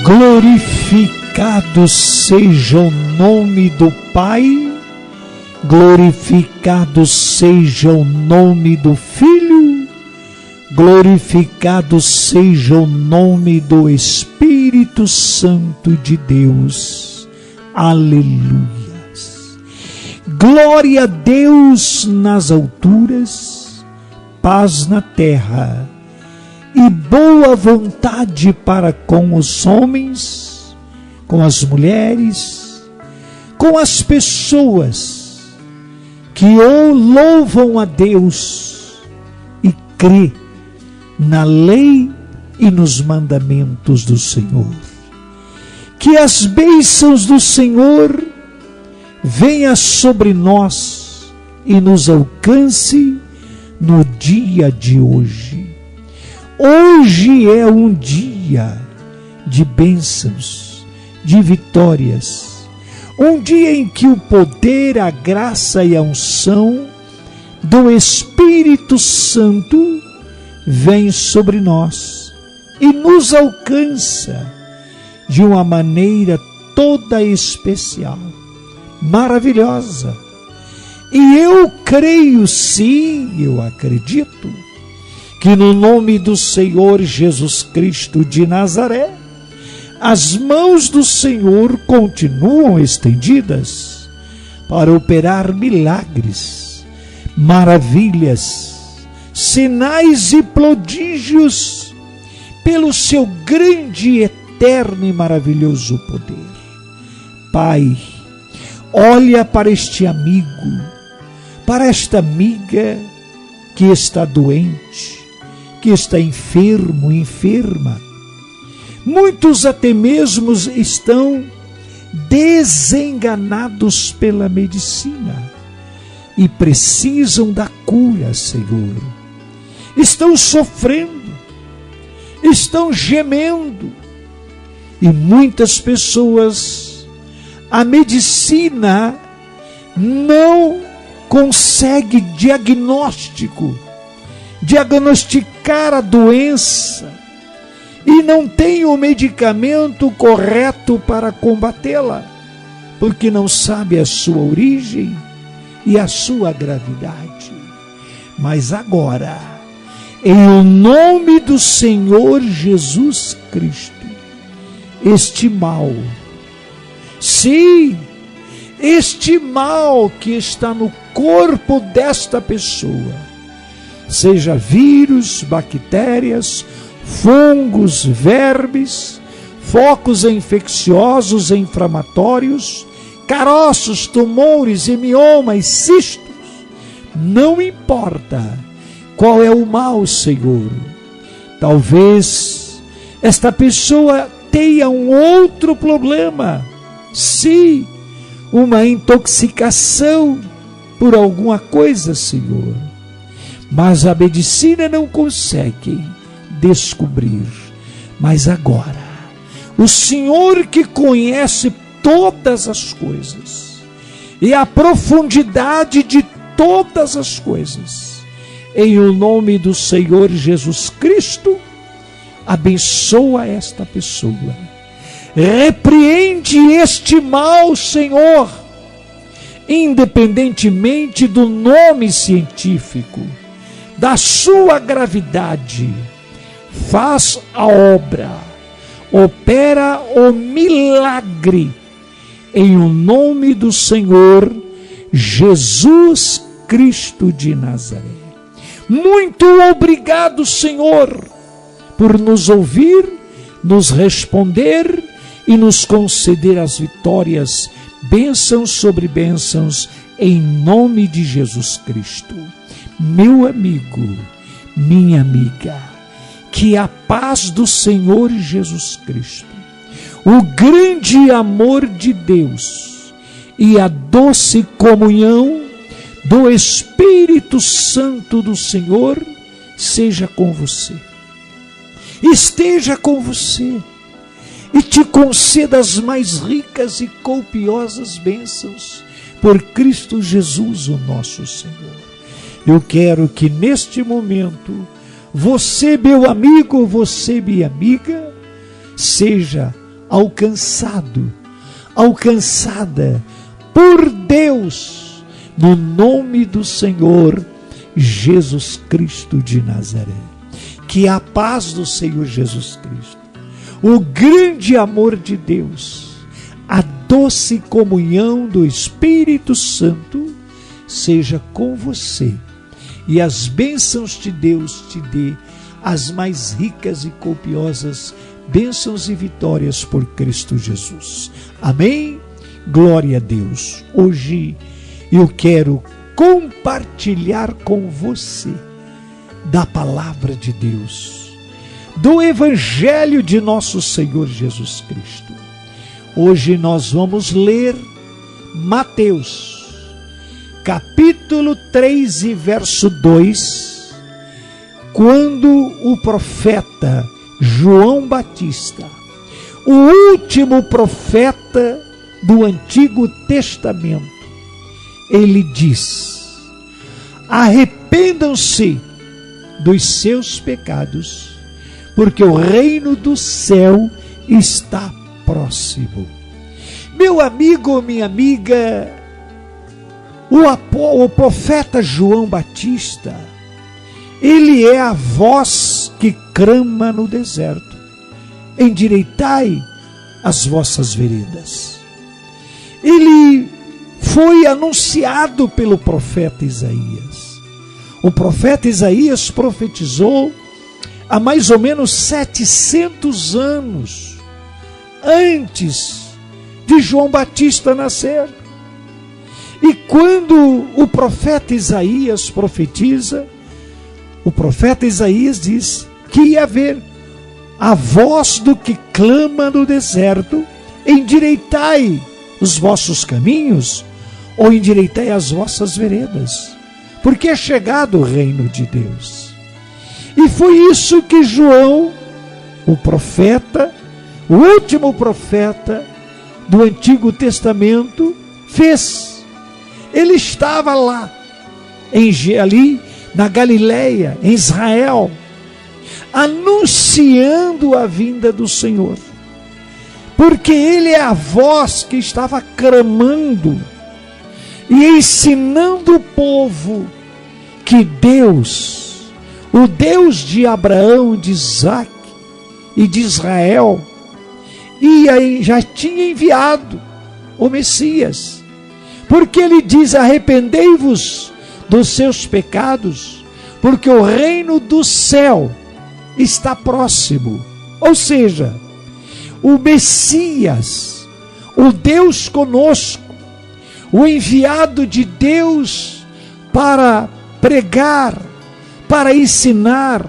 Glorificado seja o nome do Pai, glorificado seja o nome do Filho, glorificado seja o nome do Espírito Santo de Deus. Aleluias. Glória a Deus nas alturas, paz na terra e boa vontade para com os homens, com as mulheres, com as pessoas que louvam a Deus e crê na lei e nos mandamentos do Senhor. Que as bênçãos do Senhor venham sobre nós e nos alcance no dia de hoje. Hoje é um dia de bênçãos, de vitórias, um dia em que o poder, a graça e a unção do Espírito Santo vem sobre nós e nos alcança de uma maneira toda especial, maravilhosa. E eu creio, sim, eu acredito, que no nome do Senhor Jesus Cristo de Nazaré, as mãos do Senhor continuam estendidas para operar milagres, maravilhas, sinais e prodígios pelo seu grande, eterno e maravilhoso poder. Pai, olha para este amigo, para esta amiga que está doente, que está enfermo, enferma. Muitos até mesmo estão desenganados pela medicina e precisam da cura, Senhor. Estão sofrendo, estão gemendo, e muitas pessoas, a medicina não consegue diagnosticar a doença e não tem o medicamento correto para combatê-la, porque não sabe a sua origem e a sua gravidade. Mas agora, em o nome do Senhor Jesus Cristo, este mal, sim, este mal que está no corpo desta pessoa, seja vírus, bactérias, fungos, vermes, focos infecciosos e inflamatórios, caroços, tumores, hemiomas, cistos, não importa qual é o mal, Senhor. Talvez esta pessoa tenha um outro problema, sim, uma intoxicação por alguma coisa, Senhor, mas a medicina não consegue descobrir. Mas agora, o Senhor que conhece todas as coisas e a profundidade de todas as coisas, em o nome do Senhor Jesus Cristo, abençoa esta pessoa, repreende este mal, Senhor, independentemente do nome científico, da sua gravidade. Faz a obra, opera o milagre, em o nome do Senhor Jesus Cristo de Nazaré. Muito obrigado, Senhor, por nos ouvir, nos responder e nos conceder as vitórias, bênçãos sobre bênçãos, em nome de Jesus Cristo. Meu amigo, minha amiga, que a paz do Senhor Jesus Cristo, o grande amor de Deus e a doce comunhão do Espírito Santo do Senhor seja com você, esteja com você e te conceda as mais ricas e copiosas bênçãos por Cristo Jesus, o nosso Senhor. Eu quero que neste momento você, meu amigo, você, minha amiga, seja alcançado, alcançada por Deus, no nome do Senhor Jesus Cristo de Nazaré. Que a paz do Senhor Jesus Cristo, o grande amor de Deus, a doce comunhão do Espírito Santo seja com você, e as bênçãos de Deus te dê as mais ricas e copiosas bênçãos e vitórias por Cristo Jesus. Amém? Glória a Deus. Hoje eu quero compartilhar com você da palavra de Deus, do Evangelho de nosso Senhor Jesus Cristo. Hoje nós vamos ler Mateus, capítulo 3 e verso 2, quando o profeta João Batista, o último profeta do Antigo Testamento, ele diz: arrependam-se dos seus pecados, porque o reino do céu está próximo. Meu amigo, minha amiga, o profeta João Batista, ele é a voz que clama no deserto: endireitai as vossas veredas. Ele foi anunciado pelo profeta Isaías. O profeta Isaías profetizou há mais ou menos 700 anos antes de João Batista nascer. E quando o profeta Isaías profetiza, o profeta Isaías diz que ia haver a voz do que clama no deserto: endireitai os vossos caminhos, ou endireitai as vossas veredas, porque é chegado o reino de Deus. E foi isso que João, o profeta, o último profeta do Antigo Testamento, fez. Ele estava lá, ali na Galileia, em Israel, anunciando a vinda do Senhor, porque ele é a voz que estava clamando e ensinando o povo que Deus, o Deus de Abraão, de Isaac e de Israel, já tinha enviado o Messias, porque ele diz: arrependei-vos dos seus pecados, porque o reino do céu está próximo. Ou seja, o Messias, o Deus conosco, o enviado de Deus para pregar, para ensinar,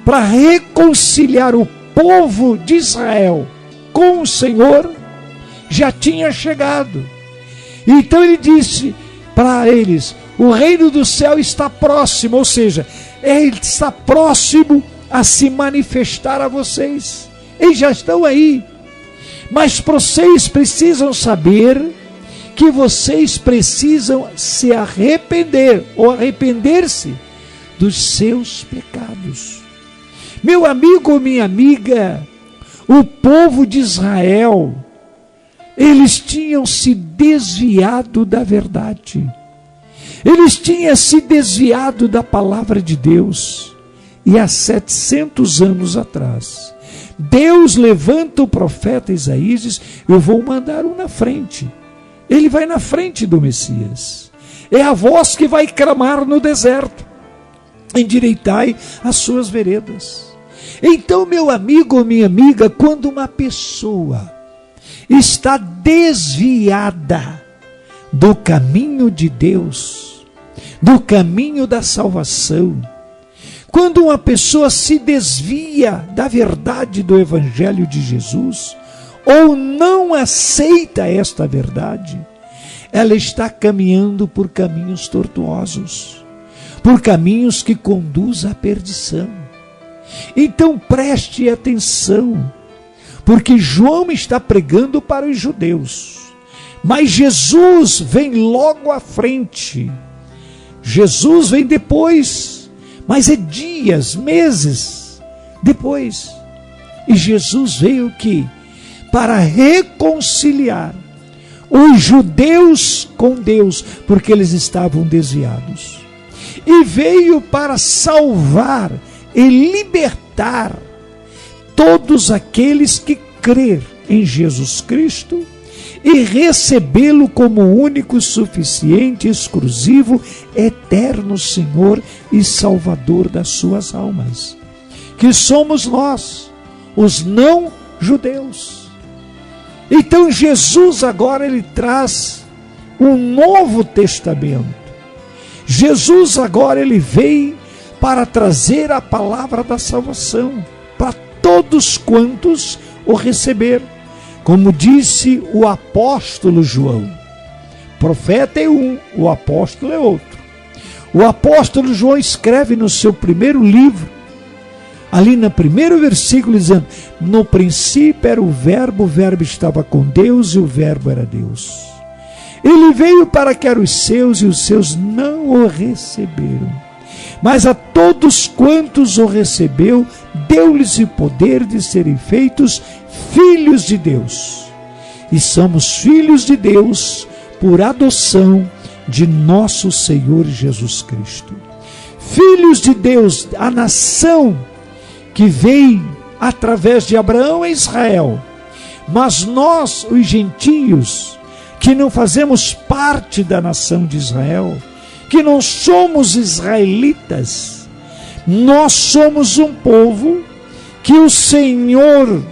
para reconciliar o povo de Israel com o Senhor, já tinha chegado. Então ele disse para eles: o reino do céu está próximo, ou seja, ele está próximo a se manifestar a vocês. Eles já estão aí, mas vocês precisam saber que vocês precisam se arrepender, ou arrepender-se dos seus pecados. Meu amigo, minha amiga, o povo de Israel, eles tinham se desviado da verdade, eles tinham se desviado da palavra de Deus. E há 700 anos atrás, Deus levanta o profeta Isaías e diz: eu vou mandar um na frente. Ele vai na frente do Messias. É a voz que vai clamar no deserto: endireitai as suas veredas. Então, meu amigo ou minha amiga, quando uma pessoa está desviada do caminho de Deus, do caminho da salvação, quando uma pessoa se desvia da verdade do Evangelho de Jesus, ou não aceita esta verdade, ela está caminhando por caminhos tortuosos, por caminhos que conduzem à perdição. Então preste atenção, porque João está pregando para os judeus, mas Jesus vem logo à frente. Jesus vem depois, mas é dias, meses depois. E Jesus veio que para reconciliar os judeus com Deus, porque eles estavam desviados. E veio para salvar e libertar todos aqueles que crer em Jesus Cristo e recebê-lo como único, suficiente, exclusivo, eterno Senhor e Salvador das suas almas, que somos nós, os não-judeus. Então Jesus agora ele traz um novo testamento. Jesus agora ele veio para trazer a palavra da salvação para todos quantos o receber. Como disse o apóstolo João, profeta é um, o apóstolo é outro. O apóstolo João escreve no seu primeiro livro, ali no primeiro versículo, dizendo: no princípio era o verbo estava com Deus e o verbo era Deus. Ele veio para que eram os seus e os seus não o receberam. Mas a todos quantos o recebeu, deu-lhes o poder de serem feitos filhos de Deus. E somos filhos de Deus por adoção de nosso Senhor Jesus Cristo. Filhos de Deus, a nação que veio através de Abraão e Israel. Mas nós, os gentios, que não fazemos parte da nação de Israel, que não somos israelitas, nós somos um povo que o Senhor,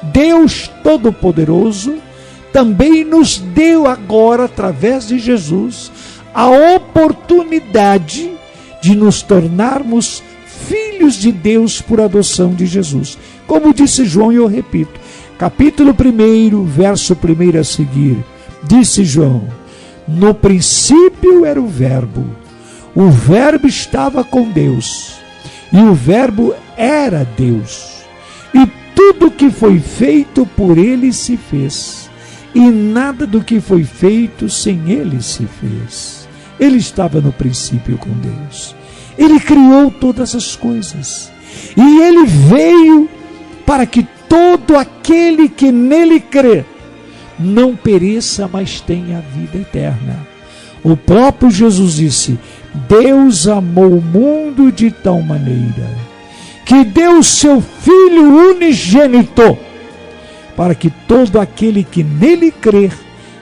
Deus Todo-Poderoso, também nos deu agora, através de Jesus, a oportunidade de nos tornarmos filhos de Deus por adoção de Jesus. Como disse João, e eu repito, capítulo 1, verso 1 a seguir, disse João: no princípio era o verbo estava com Deus, e o verbo era Deus, e tudo que foi feito por ele se fez, e nada do que foi feito sem ele se fez. Ele estava no princípio com Deus, ele criou todas as coisas, e ele veio para que todo aquele que nele crê não pereça, mas tenha a vida eterna. O próprio Jesus disse: Deus amou o mundo de tal maneira que deu o seu Filho unigênito, para que todo aquele que nele crer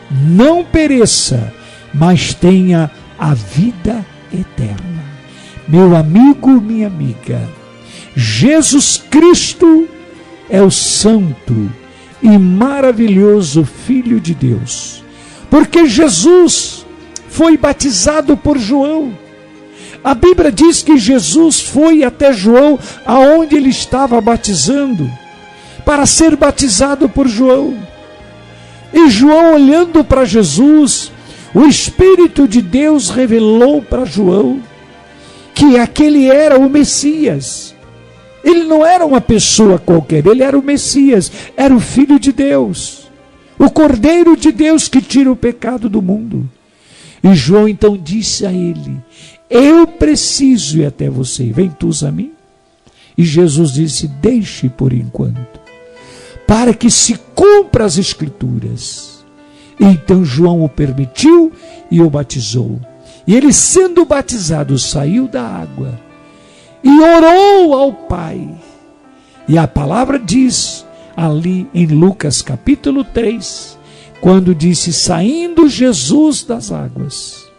não pereça, mas tenha a vida eterna. Meu amigo, minha amiga, Jesus Cristo é o santo e maravilhoso Filho de Deus, porque Jesus foi batizado por João. A Bíblia diz que Jesus foi até João, aonde ele estava batizando, para ser batizado por João. E João, olhando para Jesus, o Espírito de Deus revelou para João que aquele era o Messias. Ele não era uma pessoa qualquer, ele era o Messias, era o Filho de Deus, o Cordeiro de Deus que tira o pecado do mundo. E João então disse a ele: eu preciso ir até você, vem tu a mim? E Jesus disse: deixe por enquanto, para que se cumpra as Escrituras. E então João o permitiu e o batizou. E ele, sendo batizado, saiu da água e orou ao Pai. E a palavra diz ali em Lucas capítulo 3, quando disse: saindo Jesus das águas,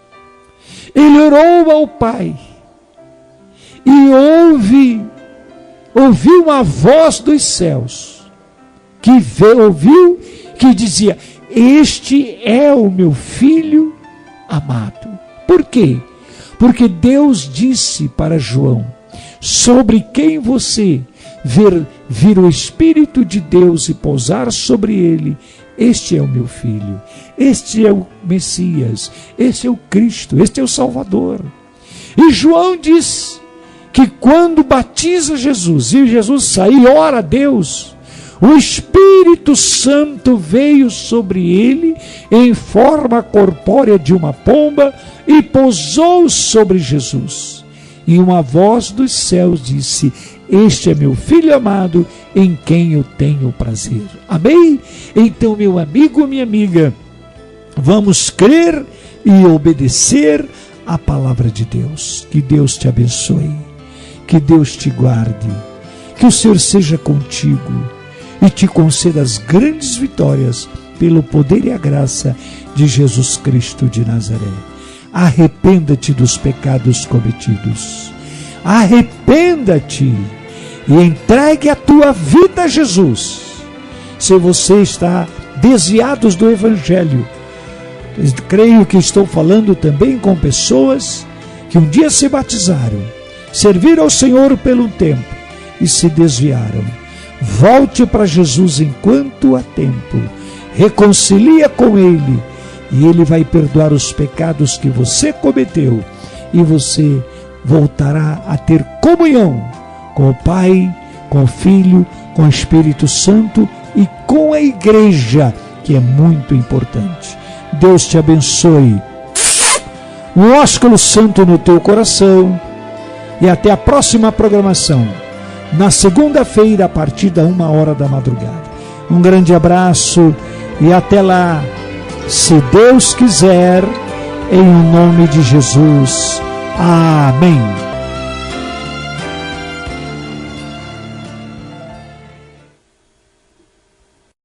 ele orou ao Pai e ouviu uma voz dos céus, ouviu que dizia: este é o meu Filho amado. Por quê? Porque Deus disse para João: sobre quem você vir o Espírito de Deus e pousar sobre ele, este é o meu Filho, este é o Messias, este é o Cristo, este é o Salvador. E João diz que quando batiza Jesus, e Jesus sai e ora a Deus, o Espírito Santo veio sobre ele em forma corpórea de uma pomba e pousou sobre Jesus. E uma voz dos céus disse: este é meu Filho amado, em quem eu tenho prazer. Amém? Então, meu amigo, minha amiga, vamos crer e obedecer a palavra de Deus. Que Deus te abençoe, que Deus te guarde, que o Senhor seja contigo e te conceda as grandes vitórias pelo poder e a graça de Jesus Cristo de Nazaré. Arrependa-te dos pecados cometidos. Arrependa-te e entregue a tua vida a Jesus. Se você está desviado do Evangelho, creio que estou falando também com pessoas que um dia se batizaram, serviram ao Senhor por um tempo e se desviaram. Volte para Jesus enquanto há tempo. Reconcilia com Ele e Ele vai perdoar os pecados que você cometeu e você voltará a ter comunhão com o Pai, com o Filho, com o Espírito Santo e com a Igreja, que é muito importante. Deus te abençoe. Um ósculo santo no teu coração e até a próxima programação, na segunda-feira, a partir da 1h da madrugada. Um grande abraço e até lá, se Deus quiser, em nome de Jesus. Amém.